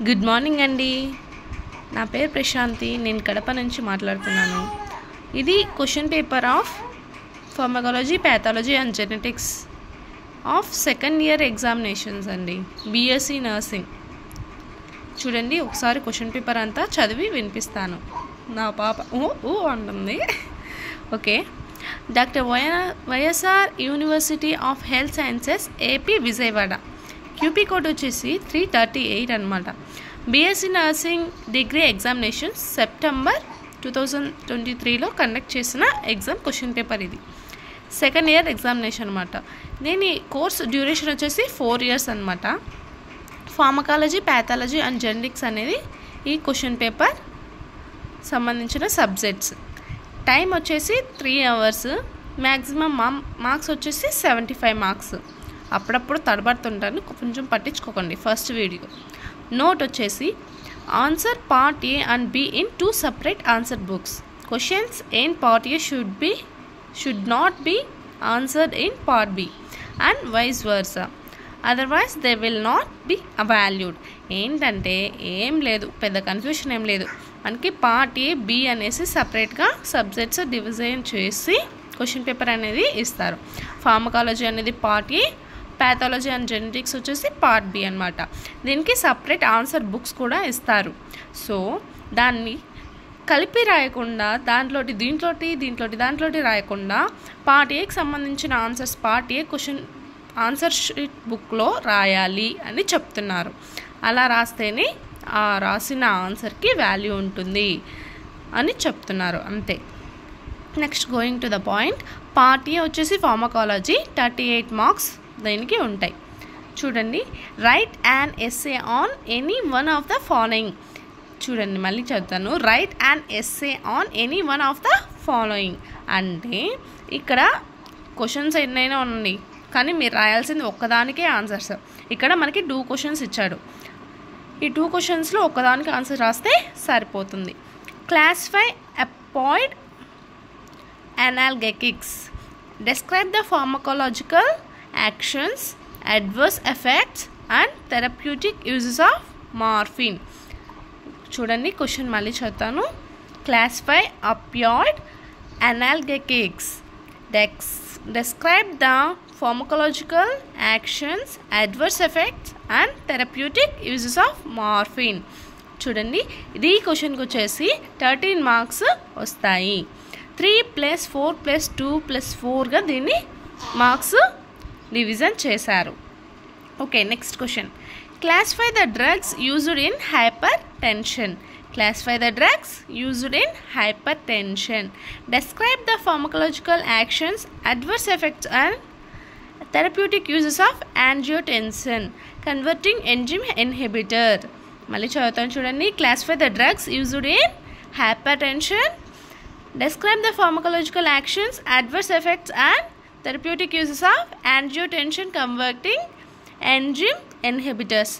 Good morning అండి. నా పేరు ప్రశాంతి. నేను కడప నుంచి మాట్లాడుతున్నాను. ఇది question paper of pharmacology, pathology and genetics of second year examinations అండి, బీఎస్సీ నర్సింగ్. చూడండి, ఒకసారి క్వశ్చన్ పేపర్ అంతా చదివి వినిపిస్తాను. నా పాప ఓ అంటుంది. Okay. Doctor YSR university of health sciences, AP, Vijayawada. QP code వచ్చేసి 338 అనమాట. BSc nursing degree examinations September 2023లో కండక్ట్ చేసిన ఎగ్జామ్ క్వశ్చన్ పేపర్. ఇది సెకండ్ ఇయర్ ఎగ్జామినేషన్ అనమాట. దీని కోర్స్ డ్యూరేషన్ వచ్చేసి 4 years అనమాట. ఫార్మకాలజీ, ప్యాథాలజీ అండ్ జెనెటిక్స్ అనేది ఈ క్వశ్చన్ పేపర్ సంబంధించిన సబ్జెక్ట్స్. టైం వచ్చేసి 3 hours. మ్యాక్సిమం మార్క్స్ వచ్చేసి 75 marks. అప్పుడప్పుడు తడబడుతుంటాను, కొంచెం పట్టించుకోకండి. ఫస్ట్ వీడియో నోట్ వచ్చేసి answer part A and B in 2 separate answer books. Questions in part A should not be answered in part B and vice versa, otherwise they will not be valued. ఏంటంటే ఏం లేదు, పెద్ద confusion ఏం లేదు. మనకి part A, B అనేసి సపరేట్గా subjects division చేసి క్వశ్చన్ పేపర్ అనేది ఇస్తారు. ఫార్మకాలజీ అనేది part A, pathology and genetics వచ్చేసి పార్ట్ బి అనమాట. దీనికి సపరేట్ ఆన్సర్ బుక్స్ కూడా ఇస్తారు. సో దాన్ని కలిపి రాయకుండా దాంట్లోటి రాయకుండా పార్ట్ ఏకి సంబంధించిన answers part A question answer sheet బుక్లో రాయాలి అని చెప్తున్నారు. అలా రాస్తేనే ఆ రాసిన ఆన్సర్కి వాల్యూ ఉంటుంది అని చెప్తున్నారు, అంతే. Next going to the point. Part A వచ్చేసి ఫార్మకాలజీ, 38 marks దీనికి ఉంటాయి. చూడండి, right an essay on any one of the following. చూడండి, మళ్ళీ చదువుతాను. Right an essay on any one of the following అంటే ఇక్కడ క్వశ్చన్స్ ఎన్నైనా ఉన్నాయి, కానీ మీరు రాయాల్సింది ఒక్కదానికే ఆన్సర్స్. ఇక్కడ మనకి 2 questions ఇచ్చాడు. ఈ 2 questionsలో ఒక్కదానికి ఆన్సర్ రాస్తే సరిపోతుంది. Classify అపాయిడ్ అనల్గెటిక్స్. Describe the pharmacological actions, adverse effects and therapeutic uses of morphine. చూడండి, క్వశ్చన్ మళ్ళీ చదువుతాను. Classify అపియాయిడ్ అనల్గెటిక్స్. Describe the pharmacological actions, adverse effects and therapeutic uses of morphine. చూడండి, ఇది క్వశ్చన్కి వచ్చేసి 13 marks వస్తాయి. 3 + 4 + 2 + 4గా దీన్ని మార్క్స్ డివిజన్ చేశారు. Okay, next question. Classify the drugs used in hyper tension. Classify the drugs used in hyper tension. Describe the pharmacological actions, adverse effects and therapeutic uses of angiotensin converting enzyme inhibitor. మళ్ళీ చదువుతాను, చూడండి. Classify the drugs used in hyper tension. Describe the pharmacological actions, adverse effects and therapeutic uses of angiotensin converting enzyme inhibitors.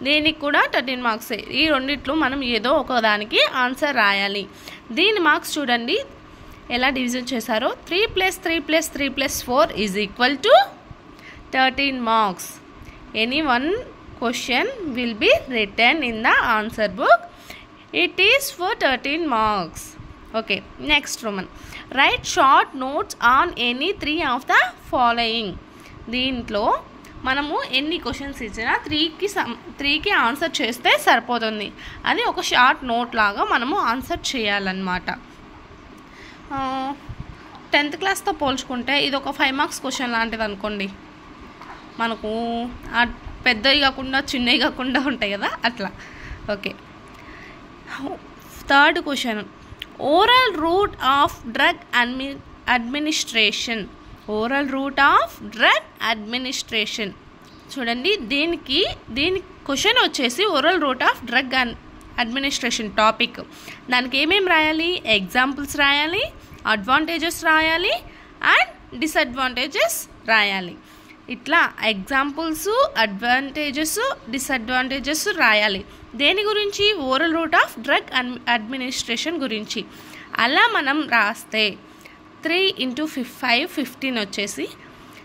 దీనికి కూడా 13 marks. ఈ రెండిట్లో మనం ఏదో ఒక దానికి ఆన్సర్ రాయాలి. దీని మార్క్స్ చూడండి ఎలా డివిజన్ చేశారో. 3 + 3 + 3 + 4 = 13 marks. Any one question will be written in the answer book. It is for 13 marks. Okay, next Roman. Right short notes on any 3 of the following. దీంట్లో మనము ఎన్ని క్వశ్చన్స్ ఇచ్చినా 3కి ఆన్సర్ చేస్తే సరిపోతుంది. అది ఒక షార్ట్ నోట్ లాగా మనము ఆన్సర్ చేయాలన్నమాట. 10th classతో పోల్చుకుంటే ఇది ఒక 5 marks క్వశ్చన్ లాంటిది అనుకోండి. మనకు పెద్దవి కాకుండా చిన్నవి కాకుండా ఉంటాయి కదా, అట్లా. Okay, 3rd question. Oral root of drug administration. Oral root of drug administration. చూడండి, దీని క్వశ్చన్ వచ్చేసి oral root of drug administration topic. దానికి ఏమేమి రాయాలి? ఎగ్జాంపుల్స్ రాయాలి, అడ్వాంటేజెస్ రాయాలి అండ్ డిసడ్వాంటేజెస్ రాయాలి. ఇట్లా ఎగ్జాంపుల్స్, అడ్వాంటేజెస్, డిసడ్వాంటేజెస్ రాయాలి. దేని గురించి? Oral root of drug administration గురించి. అలా మనం రాస్తే 3 × 5 15 వచ్చేసి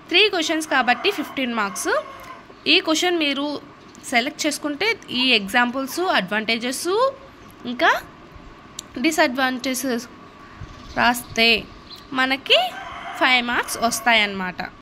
3 questions కాబట్టి 15 marks. ఈ క్వశ్చన్ మీరు సెలెక్ట్ చేసుకుంటే ఈ ఎగ్జాంపుల్స్, అడ్వాంటేజెస్ ఇంకా డిసడ్వాంటేజెస్ రాస్తే మనకి 5 మార్క్స్ వస్తాయన్నమాట.